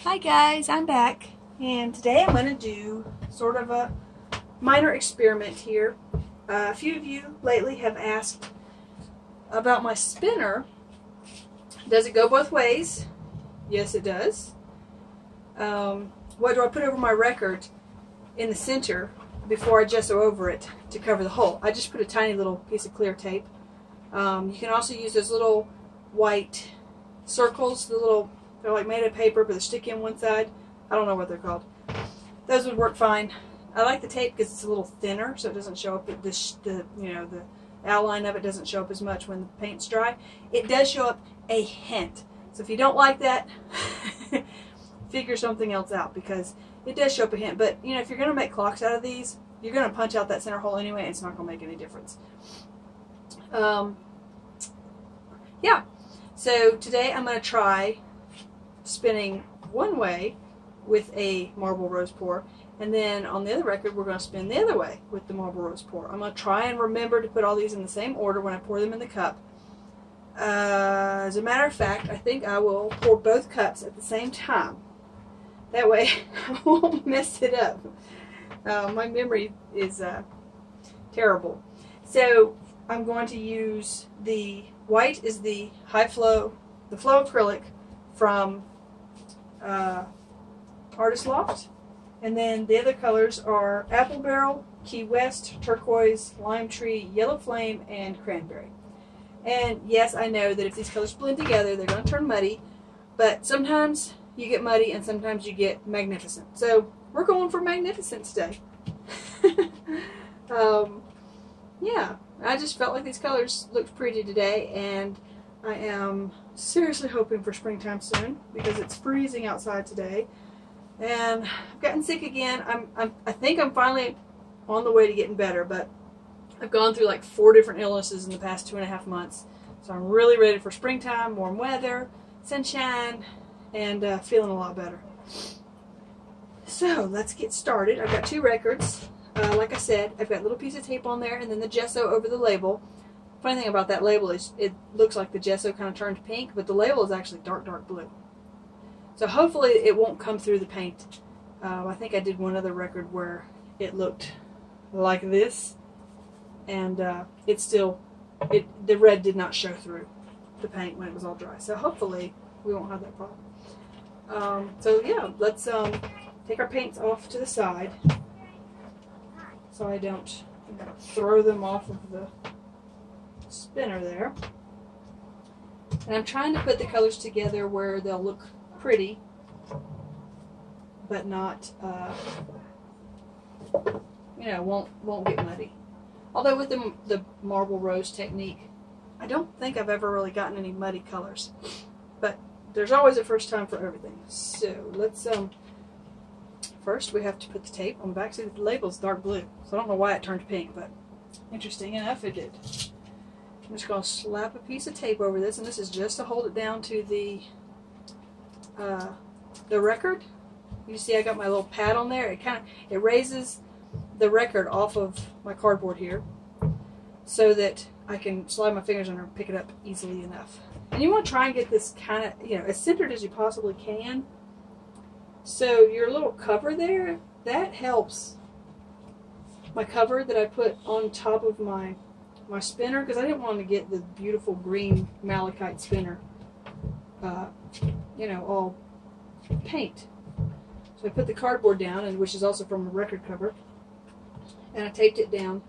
Hi guys, I'm back, and today I'm going to do sort of a minor experiment here. A few of you lately have asked about my spinner. Does it go both ways? Yes, it does. What do I put over my record in the center before I gesso over it to cover the hole? I just put a tiny little piece of clear tape. You can also use those little white circles, they're like made of paper, but they're sticky on one side. I don't know what they're called. Those would work fine. I like the tape because it's a little thinner, so it doesn't show up. The outline of it doesn't show up as much when the paint's dry. It does show up a hint. So if you don't like that, figure something else out, because it does show up a hint. But if you're going to make clocks out of these, you're going to punch out that center hole anyway, and it's not going to make any difference. Yeah. So today I'm going to try spinning one way with a marble rose pour, and then on the other record we're going to spin the other way with the marble rose pour. I'm going to try and remember to put all these in the same order when I pour them in the cup. As a matter of fact, I think I will pour both cups at the same time. That way I won't mess it up. My memory is terrible. So I'm going to use the white is the high flow, the flow acrylic from Artist Loft, and then the other colors are Apple Barrel, Key West, Turquoise, Lime Tree, Yellow Flame, and Cranberry. And yes, I know that if these colors blend together, they're going to turn muddy, but sometimes you get muddy and sometimes you get magnificent. So we're going for magnificent today. Yeah, I just felt like these colors looked pretty today, and I am seriously hoping for springtime soon, because it's freezing outside today, and I've gotten sick again. I think I'm finally on the way to getting better, but I've gone through like 4 different illnesses in the past 2.5 months, so I'm really ready for springtime, warm weather, sunshine, and feeling a lot better. So let's get started. I've got 2 records. Like I said, I've got a little piece of tape on there and then the gesso over the label. Funny thing about that label is it looks like the gesso kind of turned pink, but the label is actually dark blue. So hopefully it won't come through the paint. I think I did one other record where it looked like this, and the red did not show through the paint when it was all dry. So hopefully we won't have that problem. So yeah, let's take our paints off to the side so I don't throw them off of the spinner there. And I'm trying to put the colors together where they'll look pretty, but not, won't get muddy. Although with the marble rose technique, I don't think I've ever really gotten any muddy colors. But there's always a first time for everything. So let's, first we have to put the tape on the back. See, the label's dark blue, so I don't know why it turned pink, but interesting enough it did. I'm just going to slap a piece of tape over this, and this is just to hold it down to the record. You see I got my little pad on there. It raises the record off of my cardboard here so that I can slide my fingers under and pick it up easily enough. And you want to try and get this kind of, as centered as you possibly can. So your little cover there, that helps. My cover that I put on top of my spinner, because I didn't want to get the beautiful green malachite spinner, all paint. So I put the cardboard down, which is also from a record cover, and I taped it down.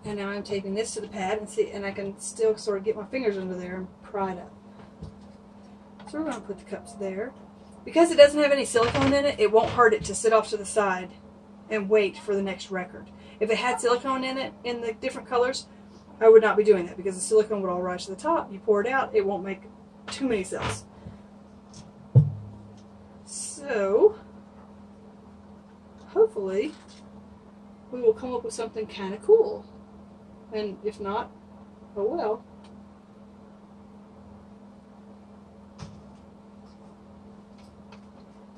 And now I'm taping this to the pad, and I can still sort of get my fingers under there and pry it up. So we're going to put the cups there. Because it doesn't have any silicone in it, it won't hurt it to sit off to the side and wait for the next record. If it had silicone in it, in the different colors, I would not be doing that, because the silicone would all rise to the top. You pour it out, it won't make too many cells. So, hopefully, we will come up with something kind of cool. And if not, oh well.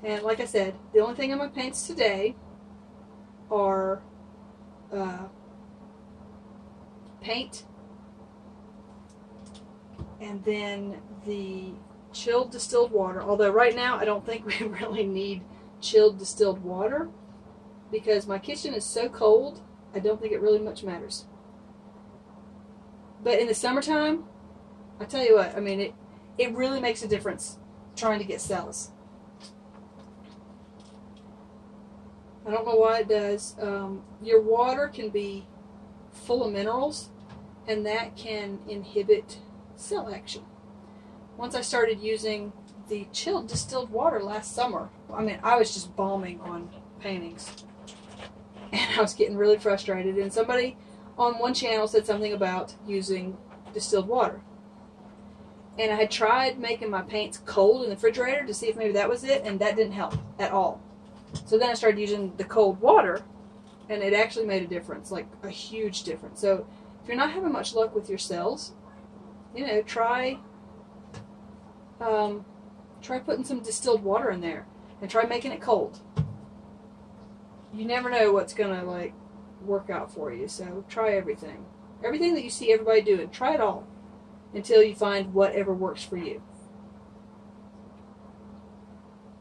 And like I said, the only thing in my paints today are paint, and then the chilled distilled water. Although right now I don't think we really need chilled distilled water because my kitchen is so cold, I don't think it really much matters. But in the summertime, I tell you what, I mean, it really makes a difference trying to get cells. I don't know why it does. Your water can be full of minerals, and that can inhibit cell action. Once I started using the chilled distilled water last summer, I mean, I was just bombing on paintings. And I was getting really frustrated. And somebody on one channel said something about using distilled water. And I had tried making my paints cold in the refrigerator to see if maybe that was it, and that didn't help at all. So then I started using the cold water, and it actually made a difference, like a huge difference. So if you're not having much luck with your cells, you know, try putting some distilled water in there, and try making it cold. You never know what's gonna like work out for you. So try everything. Everything that you see everybody doing, try it all until you find whatever works for you.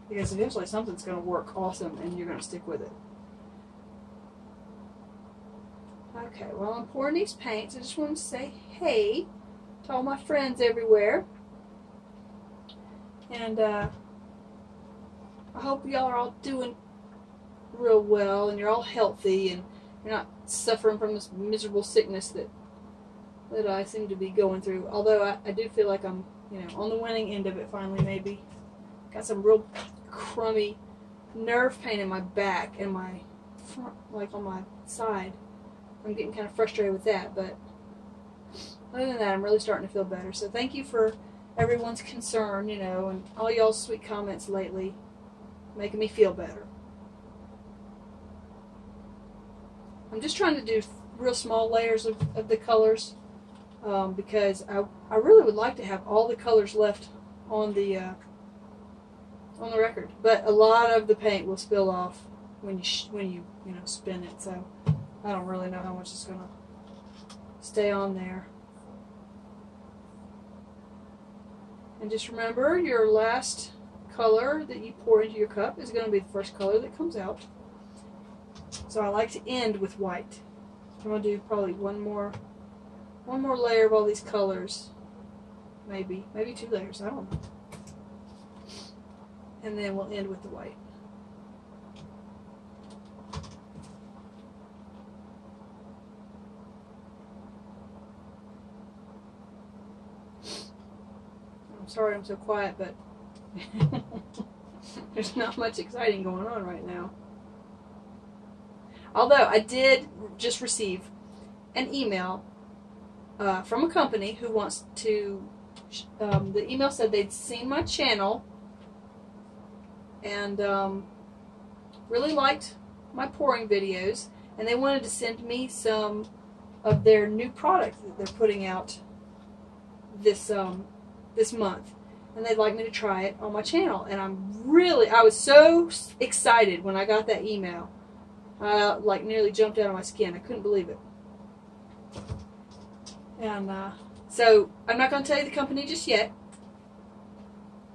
Because eventually something's going to work awesome and you're going to stick with it. Okay, while I'm pouring these paints, I just want to say hey to all my friends everywhere. And I hope y'all are all doing real well and you're all healthy and you're not suffering from this miserable sickness that I seem to be going through. Although I do feel like I'm, you know, on the winning end of it finally, maybe. Got some real crummy nerve pain in my back and my front, like on my side. I'm getting kind of frustrated with that, but other than that, I'm really starting to feel better. So thank you for everyone's concern, you know, and all y'all's sweet comments lately, making me feel better. I'm just trying to do real small layers of the colors because I really would like to have all the colors left on the record, but a lot of the paint will spill off when you spin it. So I don't really know how much is gonna stay on there. And just remember, your last color that you pour into your cup is going to be the first color that comes out. So I like to end with white. I'm going to do probably one more layer of all these colors. Maybe 2 layers, I don't know. And then we'll end with the white. I'm sorry I'm so quiet, but there's not much exciting going on right now. Although I did just receive an email from a company who wants to, the email said they'd seen my channel and really liked my pouring videos, and they wanted to send me some of their new product that they're putting out this month, and they'd like me to try it on my channel. And I was so excited when I got that email. I like nearly jumped out of my skin. I couldn't believe it. And so I'm not going to tell you the company just yet.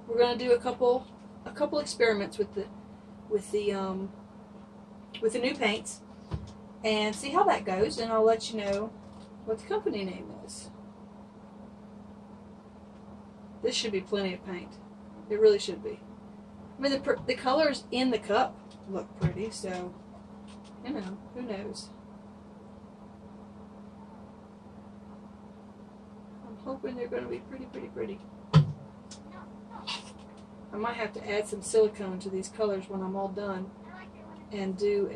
We're going to do a couple experiments with the new paints and see how that goes, and I'll let you know what the company name is. This should be plenty of paint. It really should be. I mean, the colors in the cup look pretty, so, you know, who knows. I'm hoping they're going to be pretty. I might have to add some silicone to these colors when I'm all done and do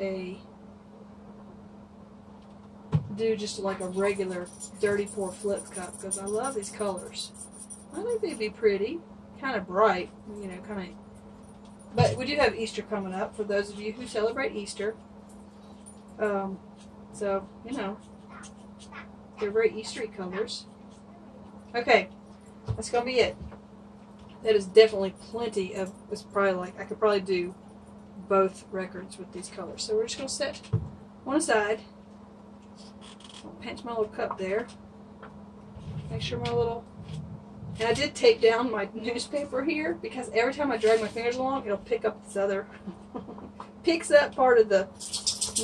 just like a regular dirty pour flip cup, because I love these colors. I think they'd be pretty, kind of bright, you know, but we do have Easter coming up for those of you who celebrate Easter. So, you know, they're very Eastery colors. Okay, that's going to be it. That is definitely plenty of, it's probably like, I could probably do both records with these colors. So we're just going to set one aside. I'll pinch my little cup there. Make sure my little And I did tape down my newspaper here because every time I drag my fingers along, it'll pick up this other, picks up part of the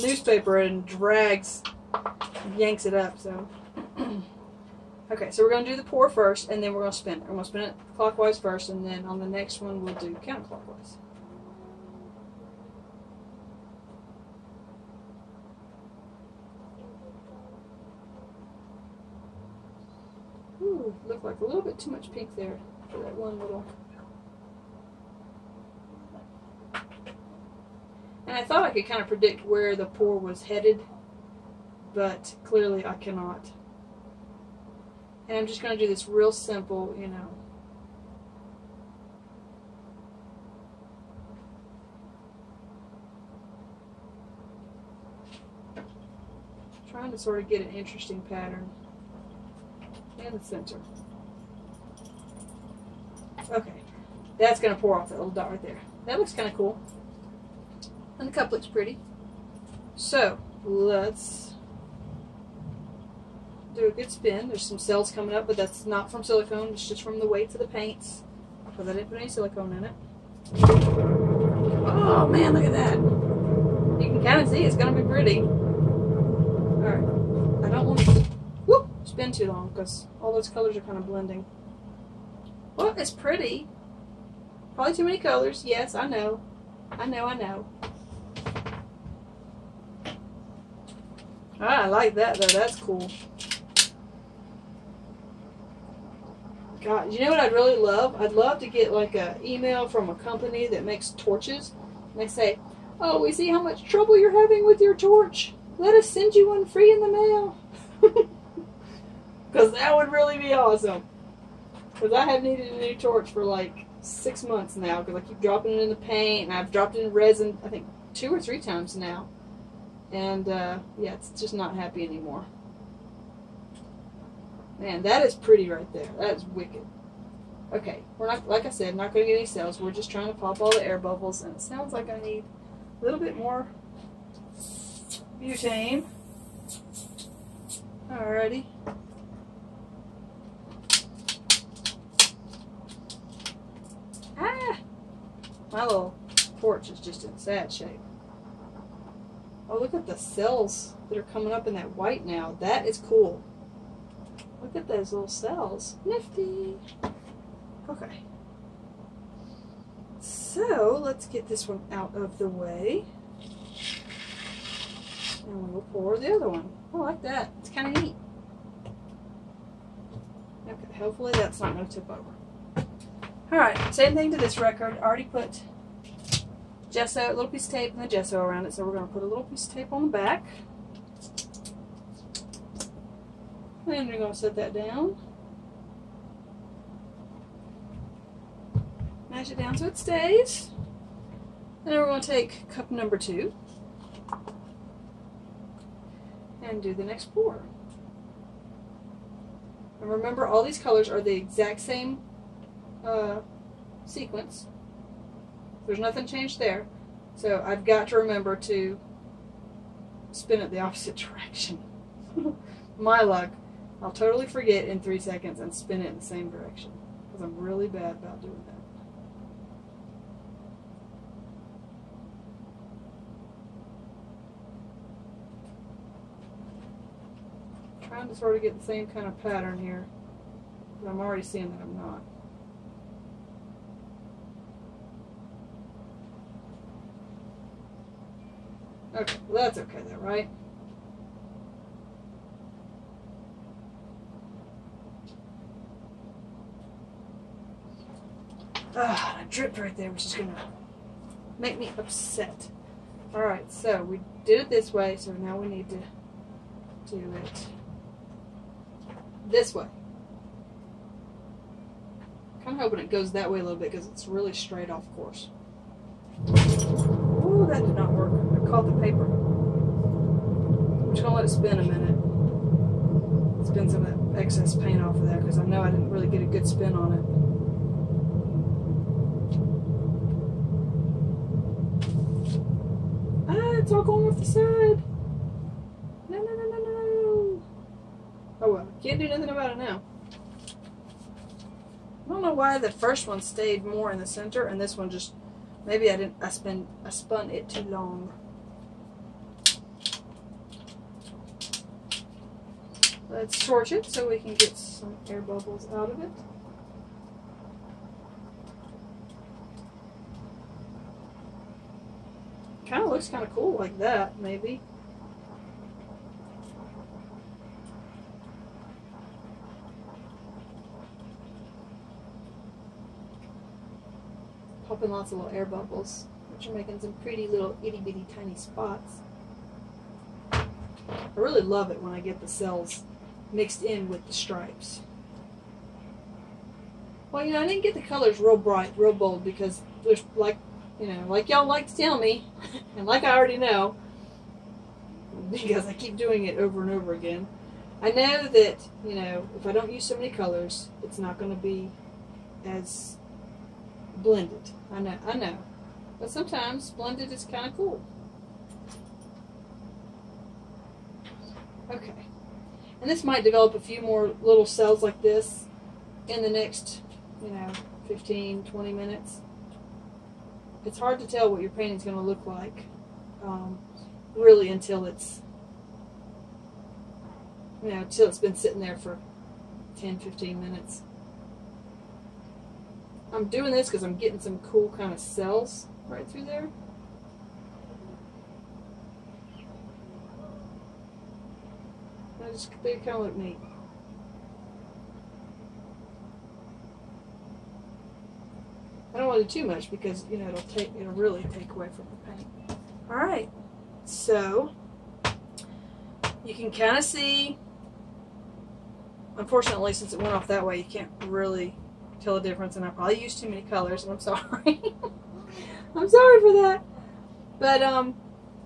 newspaper and drags, yanks it up. So, okay, so we're going to do the pour first, and then we're going to spin it. I'm going to spin it clockwise first, and then on the next one we'll do counterclockwise. Ooh, looked like a little bit too much pink there for that one little. And I thought I could kind of predict where the pour was headed, but clearly I cannot. And I'm just going to do this real simple, you know. Trying to sort of get an interesting pattern in the center. Okay, that's going to pour off that little dot right there. That looks kind of cool. And the cup looks pretty. So, let's do a good spin. There's some cells coming up, but that's not from silicone. It's just from the weights of the paints, because I didn't put any silicone in it. Oh man, look at that. You can kind of see it's going to be pretty. Alright, I don't want to spin too long because all those colors are kind of blending. Well, it's pretty. Probably too many colors. Yes, I know. I know. Ah, I like that though. That's cool. God, you know what I'd really love? I'd love to get like an email from a company that makes torches. And they say, oh, we see how much trouble you're having with your torch. Let us send you one free in the mail. Because that would really be awesome. Because I have needed a new torch for like 6 months now. Because I keep dropping it in the paint. And I've dropped it in resin, I think 2 or 3 times now. And yeah, it's just not happy anymore. Man, that is pretty right there. That is wicked. Okay, we're not, like I said, not going to get any cells. We're just trying to pop all the air bubbles. And it sounds like I need a little bit more butane. Alrighty. Ah! My little torch is just in sad shape. Oh, look at the cells that are coming up in that white now. That is cool. Look at those little cells. Nifty. Okay. So, let's get this one out of the way. And we'll pour the other one. I like that. It's kind of neat. Okay, hopefully that's not going to tip over. Alright, same thing to this record. I already put gesso, a little piece of tape and the gesso around it, so we're going to put a little piece of tape on the back. And we're going to set that down. Mash it down so it stays. And then we're going to take cup number 2 and do the next pour. And remember, all these colors are the exact same sequence. There's nothing changed there. So I've got to remember to spin it the opposite direction. My luck. I'll totally forget in 3 seconds and spin it in the same direction. Because I'm really bad about doing that. Trying to sort of get the same kind of pattern here. But I'm already seeing that I'm not. Okay, well that's okay though, right? Ah, I dripped right there, which is going to make me upset. Alright, so we did it this way, so now we need to do it this way. Kind of hoping it goes that way a little bit because it's really straight off course. Oh, that did not work. I caught the paper. I'm just going to let it spin a minute. Spin some of that excess paint off of there because I know I didn't really get a good spin on it. Ah, it's all going off the side. No, no, no, no, no. Oh well, can't do nothing about it now. I don't know why the first one stayed more in the center and this one just, maybe I spun it too long. Let's torch it so we can get some air bubbles out of it. Kind of looks kind of cool like that, maybe. Popping lots of little air bubbles, which are making some pretty little itty bitty tiny spots. I really love it when I get the cells mixed in with the stripes. Well, you know, I didn't get the colors real bright, real bold, because there's like, you know, like y'all like to tell me, and like I already know, because I keep doing it over and over again, I know that, you know, if I don't use so many colors, it's not going to be as blended. I know. But sometimes blended is kind of cool. Okay. And this might develop a few more little cells like this in the next, you know, 15, 20 minutes. It's hard to tell what your painting's going to look like, really, until it's, you know, until it's been sitting there for 10, 15 minutes. I'm doing this because I'm getting some cool kind of cells right through there. They kind of look neat. I don't want to do too much because, you know, it'll really take away from the paint. All right, so you can kind of see. Unfortunately, since it went off that way, you can't really tell the difference, and I probably used too many colors, and I'm sorry. I'm sorry for that. But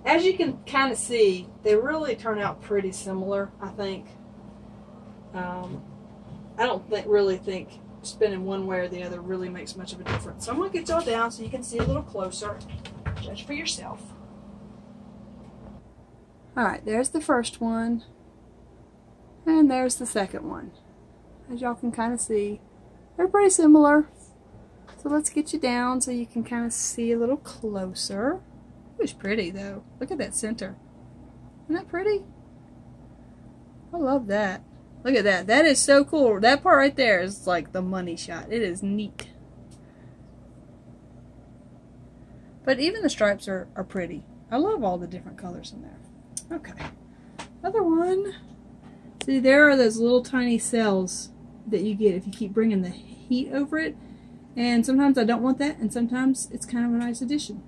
as you can kind of see, they really turn out pretty similar, I think. I don't really think spinning one way or the other really makes much of a difference. So I'm going to get y'all down so you can see a little closer. Judge for yourself. Alright, there's the first one. And there's the second one. As y'all can kind of see, they're pretty similar. So let's get you down so you can kind of see a little closer. It was pretty though. Look at that center. Isn't that pretty? I love that. Look at that. That is so cool. That part right there is like the money shot. It is neat. But even the stripes are pretty. I love all the different colors in there. Okay. Other one. See, there are those little tiny cells that you get if you keep bringing the heat over it. And sometimes I don't want that, and sometimes it's kind of a nice addition.